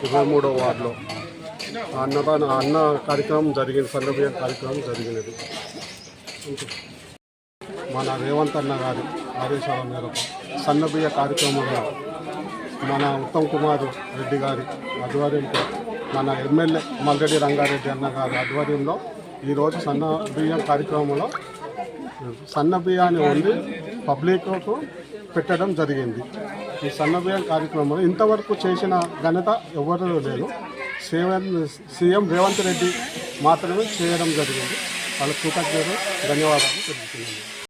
23వ వార్డులో అన్న కార్యక్రమం జరిగింది. సన్నబియ్యం కార్యక్రమం జరిగినది. మన రేవంత్ అన్న గారి ఆదేశాల మేరకు సన్నబియ్య కార్యక్రమంలో మన ఉత్తమ్ కుమార్ రెడ్డి గారి ఆధ్వర్యంలో, మన ఎమ్మెల్యే మల్రెడ్డి రంగారెడ్డి అన్న గారి ఆధ్వర్యంలో ఈరోజు సన్నబియ్యం కార్యక్రమంలో సన్నబియ్యాన్ని వండి పబ్లిక్కు పెట్టడం జరిగింది. ఈ సన్నబియ్యం కార్యక్రమంలో ఇంతవరకు చేసిన ఘనత ఎవరు లేదు. సీఎం రేవంత్ రెడ్డి మాత్రమే చేయడం జరిగింది. వాళ్ళ కృతజ్ఞతలు, ధన్యవాదాలు తెలుపుతున్నాను.